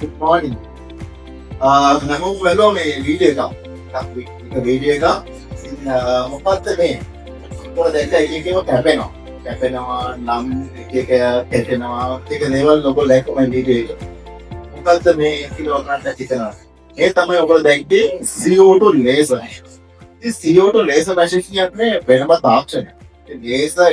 Good morning. Namo velo me video ka. Tapi video ka. Mopat me. Kalau dah kita campaign no. Campaign nam kita campaign kita level logo like my video. Mopat me kilo kan kita na. Tamai ogal daikte CO2 laser. This CO2 laser machine ni apne benama takshan. Laser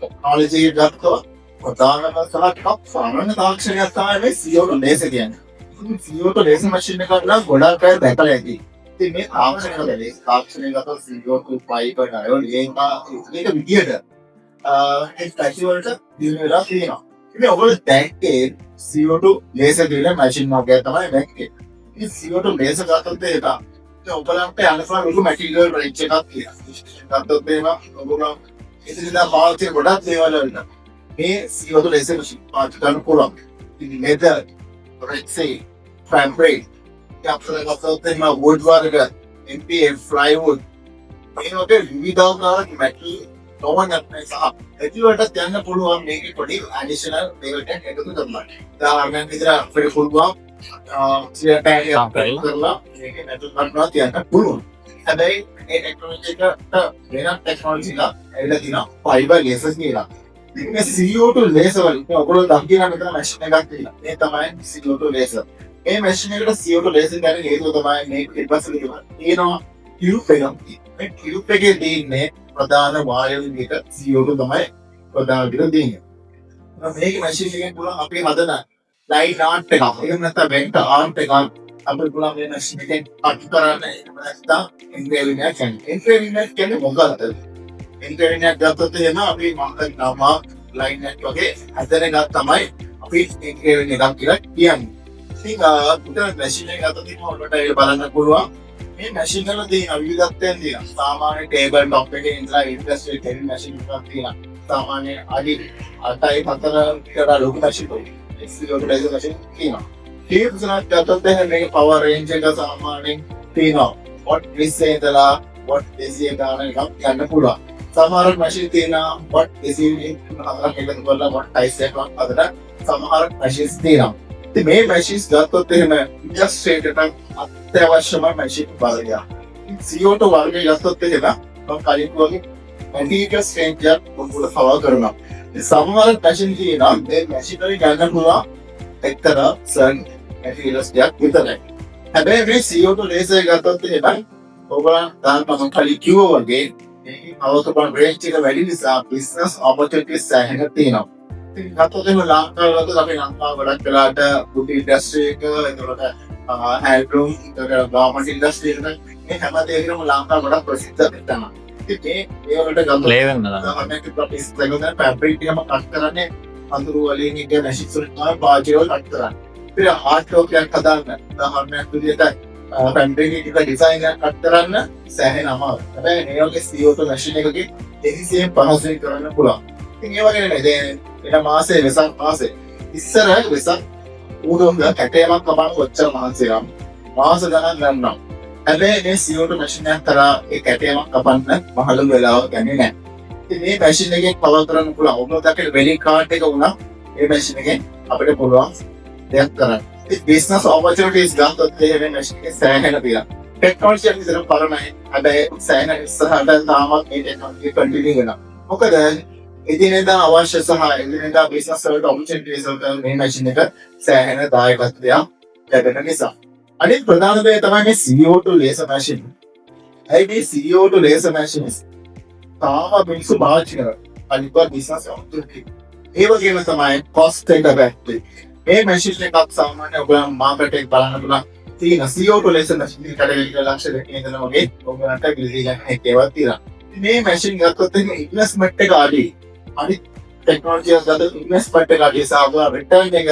technology gatto. ප්‍රධානම සහ top සාමාන්‍ය තාක්ෂණයක් තමයි මේ CO2 laser කියන්නේ. ඉතින් CO2 laser machine එකක් නම් ගොඩක් අය දැකලා ඇති. ඉතින් මේ තාක්ෂණයකට CO2 පයිප් එක අයෝල් මේක විදියට ඒ පැටි වලට දිනු වෙලා තියෙනවා. ඉතින් ඔයගොල්ලෝ දැක්කේ CO2 ලේසර් කියන මැෂින් එකක් තමයි දැක්කේ. ඉතින් CO2 ලේසර් ගත්තොත් ඒක ඉතින් ඔයගොල්ලන්ට අනුසාර ලොකු මැටීරියල් රේන්ජ් එකක් තියෙනවා. ගත්තොත් එහෙම ඔයගොල්ලෝ ඉතින්ලා පාවිච්චි ගොඩක් දේවල් වලට මේ CO2 laser machine පාවිච්චි කරන්න පුළුවන්. ඉතින් leather, rexy, fabric, අපිට ගත්තොත් එහෙම wood වර්ග, MDF, plywood මේ වගේ විවිධාකාර metal තෝරන්නත් සහ ඇතිවලට යන්න පුළුවන් මේකේ පොඩි additional level එකක් එකතු කරලා. උදාහරණයක් විදිහට අපිට පුළුවන් සියයට කරලා මේකේ metal කරනවා තියන්න පුළුවන්. හැබැයි මේ ටෙක්නොලොජි එකට වෙනත් ටෙක්නොලොජි එකක් ඇවිල්ලා තියෙනවා fiber lasers කියලා. මේ CO2 laser වල ඔයගොල්ලෝ දකින්න මෙතන මැෂින් එකක් තියෙනවා. මේ තමයි CO2 laser. මේ මැෂින් එකට CO2 laser ගන්න හේතුව තමයි මේ ඊපස්සේ තියෙනවා tube එකක්. මේ tube එකේ තියෙන්නේ ප්‍රධාන වායු වික CO2 තමයි ප්‍රධාන විදිහට දෙන්නේ. මේක මැෂින් එකෙන් පුළුවන් අපි හදන ලයිට් ආර්ට් එකක්. එහෙම නැත්නම් වෙන්ට ආර්ට් එකක් අපිට පුළුවන් මේ මැෂින් එකෙන් කට් කරන්න. එහෙම නැත්නම් engraving එක කියන්නේ. engraving එක කියන්නේ මොකක්ද? engraving එක ගත්තොත් එහෙම අපි නම ලයින් එක වගේ හදන එක තමයි අපි engraving එකක් කියලා කියන්නේ. ඉතින් පුතේ මැෂින් එක ගත්තොත් එහෙම ඔයාලට ඒක බලන්න පුළුවන්. මේ මැෂින් වල තියෙන විවිධත්වයන් තියෙනවා. සාමාන්‍ය ටේබල් টොප් එකේ ඉඳලා ඉන්ඩස්ට්‍රියල් ටෙලින් මැෂින් එකක් තියෙනවා. සාමාන්‍ය අඩි 8යි 4 කට ලොකු මැෂින් එකක්. CO2 laser machine තියෙනවා. ටීප්ස් එකක් ගත්තොත් එහෙම මේකේ power range එක සාමාන්‍යයෙන් තියෙනවා. watt 20 ඉඳලා watt 200 ගාන එකක් ගන්න පුළුවන්. සමහර මැෂින් තියෙනවා watt 200 එකතු කරලා watt 600 එකක් අතර සමහර මැෂින්ස් තියෙනවා. ඉතින් මේ මැෂින්ස් ගත්තොත් එහෙම ඉන්ඩස්ට්‍රියට අත්‍යවශ්‍යම මැෂින් වර්ගයක්. CO2 වර්ගය ගත්තොත් එහෙම මම කලින් වගේ මැටීරියල් ස්ට්‍රෙන්ත් එක පොඩ්ඩක් කවර් කරනවා. ඉතින් සමහර මැෂින් තියෙනවා මේ මැෂින් වලින් ගන්න පුළුවන් එක්තරා සර්න් මැටීරියල්ස් එකක් විතරයි. හැබැයි මේ CO2 laser එක ගත්තොත් එහෙම ඔයගොල්ලන් මම කලින් කිව්වා වගේ මේ අවතපන් රේන්ජ් එක වැඩි නිසා බිස්නස් ඔපචුනිටිස් සෑහෙන තියෙනවා. ඉතින් ගත්තොත් එහෙම ලංකාවලත් අපි ලංකාව ගොඩක් වෙලාට ෆුඩ් ඉන්ඩස්ට්‍රි එක එතකොට හැන්ඩ්ලූම් එතකොට ගාමන්ට් ඉන්ඩස්ට්‍රි එක මේ හැම දෙයකම ලංකාව ගොඩක් ප්‍රසිද්ධ තමයි. ඉතින් මේ වලට ගත්තොත් අනෙක් ප්‍රොපිස් එකෙන් ෆැබ්‍රික් එකම කට් කරන්නේ අඳුරු වලින් ඉන්න මැෂින්ස් වලින් තමයි බාජේ වල කට් කරන්නේ. ඉතින් ආර්ට් එකක් හදාන්න උදාහරණයක් විදිහට ෆැබ්‍රික් එක ඩිසයින් එකක් කට් කරන්න සෑහෙන අමාරුයි. හැබැයි මේ වගේ CO2 මැෂින් එකකින් එසිසියෙන් පහසුවෙන් කරන්න පුළුවන්. ඉතින් ඒ වගේ නෙමෙයි දැන් එන මාසේ වෙසක් මාසේ ඉස්සර වෙසක් උඩුංග කැටයමක් කපන්න කොච්චර මහන්සි නම් මාස ගණන් ගන්නවා. හැබැයි මේ CO2 මැෂින් එකක් කරා ඒ කැටයමක් කපන්න මහලු වෙලාවක් ගන්නේ නැහැ. ඉතින් මේ මැෂින් එකෙන් පවර් කරන්න පුළුවන්. ඔබට දැක්කේ වෙලින් කාඩ් එක වුණා මේ මැෂින් එකෙන් අපිට පුළුවන් දෙයක් කරන්න. business opportunities ගත්තොත් එහෙම මැෂින් එක සෑහෙන තියෙනවා. ටෙක්නොලොජි එක විතර පරණයි. හැබැයි සෑහෙන ඉස්සරහට තාමත් මේ ටෙක්නොලොජි කන්ටිනියු වෙනවා. මොකද එදිනෙදා අවශ්‍ය සහ එදිනෙදා business වලට opportunities වලට මේ මැෂින් එක සෑහෙන දායකත්වයක් ලැබෙන නිසා. අනිත් ප්‍රධාන දේ තමයි මේ CO2 laser machine. ඒ CO2 laser machines තාම මිනිස්සු පාවිච්චි කරනවා. අනිත් business opportunity. ඒ වගේම තමයි cost එක බැක්ටි. මේ මැෂින් එකක් සාමාන්‍ය ඔයගොල්ලන් මාකට් එකේ බලන්න පුළුවන්. තියෙන CO2 laser machine එකට ලක්ෂ දෙකකින් ඉඳලා වගේ ඔයගොල්ලන්ට බිලි ගන්න හැකියාවක් තියෙනවා. මේ මැෂින් ගත්තොත් එහෙනම් ඉන්වෙස්ට්මන්ට් එක අඩුයි. අනිත් ටෙක්නොලොජි එක ගත්තොත් ඉන්වෙස්ට්මන්ට් එක අඩුයි සාමාන්‍ය රිටර්න් එක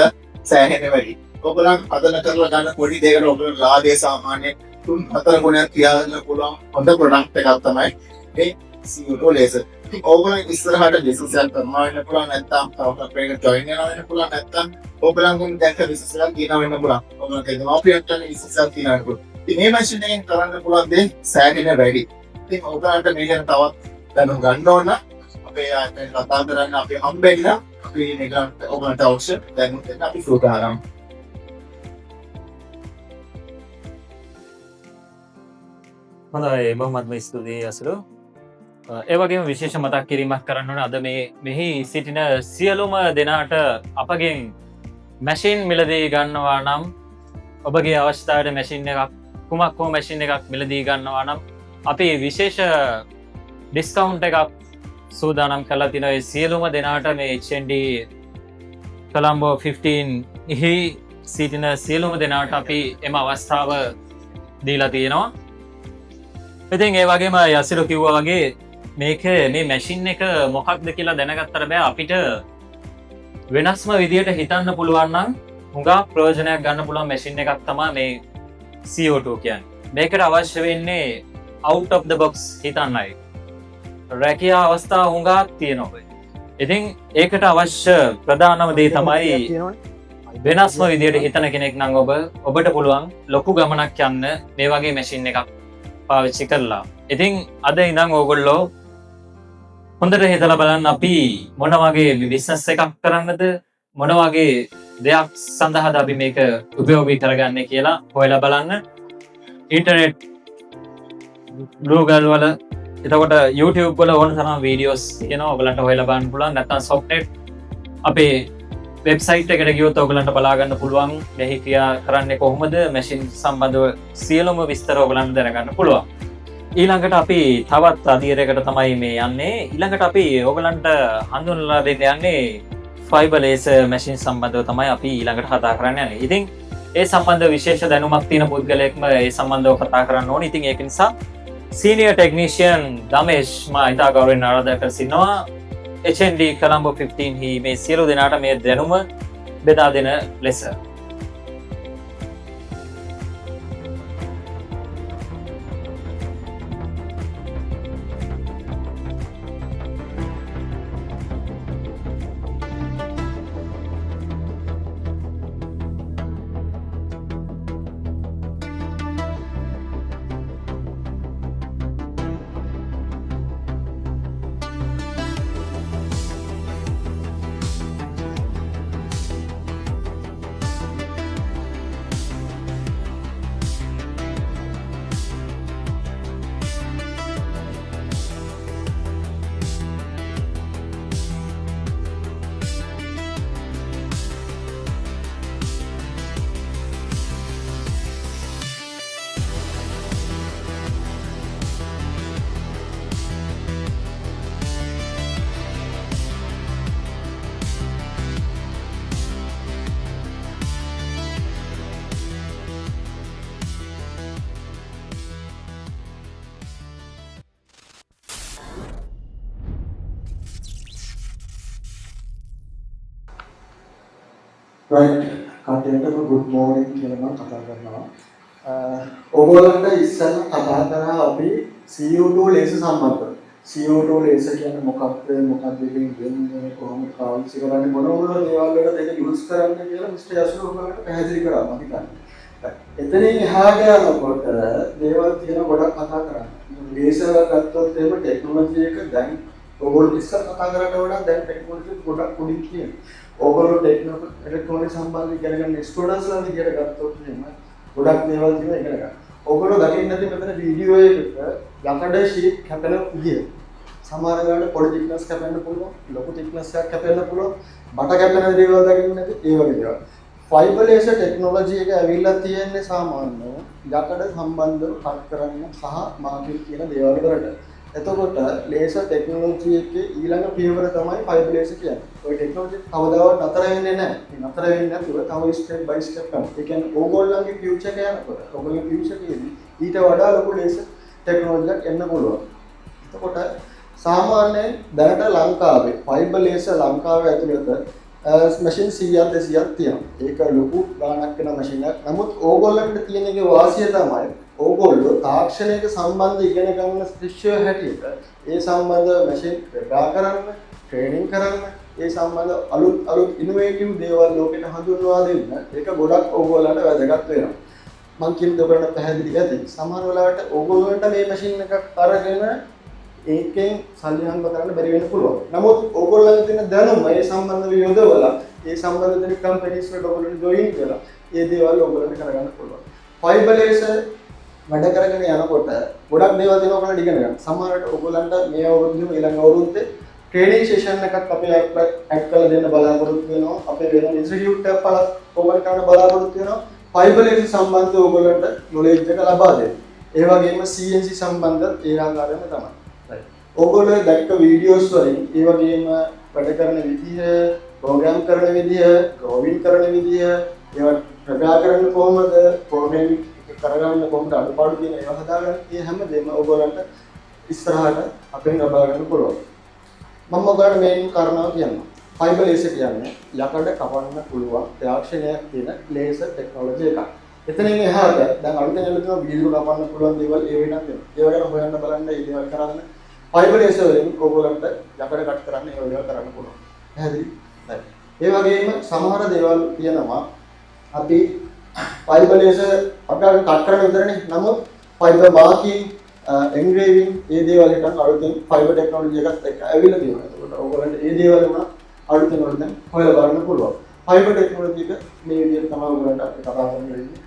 සෑහෙන වැඩි. ඔයගොල්ලන් හදන කරලා ගන්න පොඩි දෙයකට ඔයගොල්ලන් ලාභය සාමාන්‍ය 3-4 ගුණයක් තියාගන්න පුළුවන් හොඳ ප්‍රොඩක්ට් එකක් තමයි මේ CO2 laser. ඉතින් ඔයගොල්ලන් ඉස්සරහට බිස්නස් එකක් කරනවා වෙන්න පුළුවන් නැත්නම් තව එකකට ජොයින් වෙනවා වෙන්න පුළුවන් නැත්නම් ඔයගොල්ලන් දැක්ක බිස්නස් එකක් කියනවා වෙන්න පුළුවන්. ඔයගොල්ලන් කියනවා අපිට බිස්නස් එකක් කියනවා වෙන්න පුළුවන්. ඉතින් මේ මැෂින් එකෙන් කරන්න පුළුවන් දේ සෑහෙන වැඩි. ඉතින් ඔයගොල්ලන්ට මේ ගැන තවත් දැනුම් ගන්න ඕන අපේ ආයතනයේ කතා කරන්න අපි හම්බෙන්න අපි මේක ඔයගොල්ලන්ට අවශ්‍ය දැනුම් දෙන්න අපි සූදානම්. හොඳයි බොහොමත්ම ස්තුතියි අසුරු. ඒ වගේම විශේෂ මතක් කිරීමක් කරන්න ඕන අද මෙහි සිටින සියලුම දෙනාට අපගෙන් මැෂින් මිලදී ගන්නවා නම් ඔබගේ අවස්ථාවට මැසින් එකක් කුමක් හෝ මැසින් එකක් මිලදී ගන්නවා නම් අපි විශේෂ ඩිස්කවුන්ට් එකක් සූදානම් කරලා තින සියලුම දෙනාට මේ HND කොළඹෝ 15 එහි සිටින සියලුම දෙනාට අපි එම අවස්ථාව දීලා තියෙනවා. ඉතින් ඒ වගේම යසිරු කිව්වා වගේ මේක මේ මැෂින් එක මොකක්ද කියලා දැනගත්තට බෑ අපිට වෙනස්ම විදියට හිතන්න පුළුවන් නම් හුඟා ප්‍රයෝජනයක් ගන්න පුළුවන් මැෂින් එකක් තමයි මේ CO2 කියන්නේ. මේකට අවශ්‍ය වෙන්නේ out of the box හිතන්නයි. රැකියා අවස්ථා හුඟක් තියෙනවා. ඉතින් ඒකට අවශ්‍ය ප්‍රධානම දේ තමයි වෙනස්ම විදියට හිතන කෙනෙක් නම් ඔබට පුළුවන් ලොකු ගමනක් යන්න මේ වගේ මැෂින් එකක් පාවිච්චි කරලා. ඉතින් අද ඉඳන් ඕගොල්ලෝ හොඳට හිතලා බලන්න අපි මොන වගේ බිස්නස් එකක් කරන්නද මොන වගේ දෙයක් සඳහාද අපි මේක උපයෝගී කරගන්නේ කියලා හොයලා බලන්න. ඉන්ටර්නෙට් Google වල එතකොට YouTube වල ඕන තරම් වීඩියෝස් තියෙනවා ඔයගලන්ට හොයලා බලන්න පුළුවන්. නැත්නම් Softnet අපේ වෙබ්සයිට් එකට ගියොත් ඔයගලන්ට බලා ගන්න පුළුවන් මෙහි ක්‍රියා කරන්නේ කොහොමද මැෂින් සම්බන්ධව සියලුම විස්තර ඔයගලන්ට දැනගන්න පුළුවන්. ඊළඟට අපි තවත් අධීරයකට තමයි මේ යන්නේ. ඊළඟට අපි ඔයගලන්ට හඳුන්වලා දෙන්න යන්නේ ෆයිබර් ලේසර් මැෂින් සම්බන්ධව තමයි අපි ඊළඟට කතා කරන්න යන්නේ. ඉතින් ඒ සම්බන්ධ විශේෂ දැනුමක් තියෙන පුද්ගලයෙක්ම ඒ සම්බන්ධව කතා කරන්න ඕනේ. ඉතින් ඒක නිසා සීනියර් ටෙක්නීෂියන් දමේෂ් මා ඉතා ගෞරවයෙන් ආරාධනා කර සිටිනවා. HND කොළඹ 15 හි මේ සියලු දෙනාට මේ දැනුම බෙදා දෙන ලෙස. right කට්ටියට good morning කියලා මම කතා කරනවා. ඔයගොල්ලන්ට ඉස්සෙල්ලා කතා කරා අපි CO2 ලේසර් සම්බන්ධව. CO2 ලේසර් කියන්නේ මොකක්ද? මොකක්ද එකෙන් වෙන්නේ? කොහොමද පාවිච්චි කරන්නේ? මොන දේවල් වලට ඒක යූස් කරන්නේ කියලා මිස්ටර් යසුරු ඔයගොල්ලන්ට පැහැදිලි කරා මම හිතන්නේ. එතනින් එහාට යනකොට දේවල් තියෙන ගොඩක් කතා කරා. ලේසර් ගත්තොත් එහෙම ටෙක්නොලොජි එක දැන් ඔයගොල්ලෝ ඉස්සර කතා කරාට වඩා දැන් ටෙක්නොලොජි ගොඩක් උඩින් තියෙනවා. ඔයගොල්ලෝ ඉලෙක්ට්‍රොනික සම්බන්ධ ඉගෙන ගන්න ස්ටුඩන්ට්ස්ලා විදියට ගත්තොත් එහෙම ගොඩක් දේවල් තියෙනවා ඉගෙන ගන්න. ඔයගොල්ලෝ දකින්න නැති මෙතන වීඩියෝ එකක යකඩ ෂීට් කැපෙන විදිය. සමහර වෙලාවට පොඩි thickness කැපෙන්න පුළුවන්, ලොකු thickness එකක් කැපෙන්න පුළුවන්, බට කැපෙන දේවල් දකින්න නැති ඒ වගේ දේවල්. ෆයිබර් ලේසර් ටෙක්නොලොජි එක ඇවිල්ලා තියෙන්නේ සාමාන්‍යව යකඩ සම්බන්ධව කට් කරන්න සහ මාකින් කියන දේවල් වලට. එතකොට ලේසර් ටෙක්නොලොජි එකේ ඊළඟ පියවර තමයි ෆයිබර් ලේසර් කියන්නේ. ඔය ටෙක්නොලොජි කවදාවත් නතර වෙන්නේ නැහැ. මේ නතර වෙන්නේ නැතුව තව ස්ටෙප් බයි ස්ටෙප් කරනවා. ඒ කියන්නේ ඕගොල්ලන්ගේ ෆියුචර් එක යනකොට ඕගොල්ලන්ගේ ෆියුචර් එකේදී ඊට වඩා ලොකු ලේසර් ටෙක්නොලොජි එකක් එන්න පුළුවන්. එතකොට සාමාන්‍යයෙන් දැනට ලංකාවේ ෆයිබර් ලේසර් ලංකාවේ ඇතුළත මැෂින් 100ක් 200ක් තියෙනවා. ඒක ලොකු ගාණක් වෙන මැෂින් එකක්. නමුත් ඕගොල්ලන්ට තියෙන එකේ වාසිය තමයි ඕගොල්ලෝ තාක්ෂණයක සම්බන්ධ ඉගෙන ගන්න ශිෂ්‍යයෝ හැටියට ඒ සම්බන්ධ මැෂින් ප්‍රගා කරන්න, ට්‍රේනින් කරන්න, ඒ සම්බන්ධ අලුත් ඉනෝවේටිව් දේවල් ලෝකෙට හඳුන්වා දෙන්න ඒක ගොඩක් ඕගොල්ලන්ට වැදගත් වෙනවා. මම කියන දෙකට පැහැදිලි ඇති. සමහර වෙලාවට ඕගොල්ලන්ට මේ මැෂින් එකක් අරගෙන ඒකෙන් සල්ලි හම්බ කරන්න බැරි වෙන්න පුළුවන්. නමුත් ඕගොල්ලන්ගේ තියෙන දැනුම ඒ සම්බන්ධව යොදවලා ඒ සම්බන්ධ දෙන කම්පැනිස් වලට ඕගොල්ලන්ට ජොයින් කරලා ඒ දේවල් ඕගොල්ලන්ට කරගන්න පුළුවන්. ෆයිබර් ලේසර් වැඩ කරගෙන යනකොට ගොඩක් දේවල් තියෙනවා ඔයගොල්ලන්ට ඉගෙන ගන්න. සමහරවිට ඔයගොල්ලන්ට මේ අවුරුද්දේම ඊළඟ අවුරුද්දේ ට්‍රේනින් සෙෂන් එකක් අපි ඇඩ් කරලා දෙන්න බලාපොරොත්තු වෙනවා. අපේ වෙන ඉන්ස්ටිටියුට් එකක් ඕපන් කරන්න බලාපොරොත්තු වෙනවා. ෆයිබර් ලේසර් සම්බන්ධව ඔයගොල්ලන්ට නොලෙජ් එක ලබා දෙන්න. ඒ වගේම CNC සම්බන්ධ ඒ ආකාරයෙන්ම තමයි. right. ඔයගොල්ලෝ දැක්ක වීඩියෝස් වලින් ඒ වගේම වැඩ කරන විදිහ, ප්‍රෝග්‍රෑම් කරන විදිහ, ග්‍රෝවින් කරන විදිහ, ඒවා ප්‍රගා කරන්න කොහොමද, ප්‍රෝග්‍රෑමින් කරගන්න කොහොමද අඩුපාඩු තියෙන ඒවා හදාගන්න මේ හැමදේම ඔයගොල්ලන්ට ඉස්සරහට අපෙන් ලබා ගන්න පුළුවන්. මම ඔයගොල්ලන්ට මේන් කාරණාව කියන්නම්. ෆයිබර් ලේසර් කියන්නේ යකඩ කපන්න පුළුවන් තාක්ෂණයක් තියෙන ලේසර් ටෙක්නොලොජි එකක්. එතනින් එහාට දැන් අලුතෙන් එළදෙන වීදුරු කපන්න පුළුවන් දේවල් ඒ වෙනත් වෙනවා. ඒවා ගැන හොයන්න බලන්න ඒ දේවල් කරන්න. ෆයිබර් ලේසර් වලින් ඔයගොල්ලන්ට යකඩ කට් කරන්න ඒ දේවල් කරන්න පුළුවන්. පැහැදිලි? හරි. ඒ වගේම සමහර දේවල් තියෙනවා අපි ෆයිබර් ලේසර් අපිට කට් කරන්න විතරනේ. නමුත් ෆයිබර් මාකින්, එන්ග්‍රේවින් ඒ දේවල් හිටන් අලුතෙන් ෆයිබර් ටෙක්නොලොජි එකත් එක්ක ඇවිල්ලා තියෙනවා. ඒකට ඔයගොල්ලන්ට ඒ දේවල් උනා අලුතෙන් හොයලා බලන්න පුළුවන්. ෆයිබර් ටෙක්නොලොජි එක මේ විදිහට තමයි ඔයගොල්ලන්ට අපි කතා කරන්න වෙන්නේ.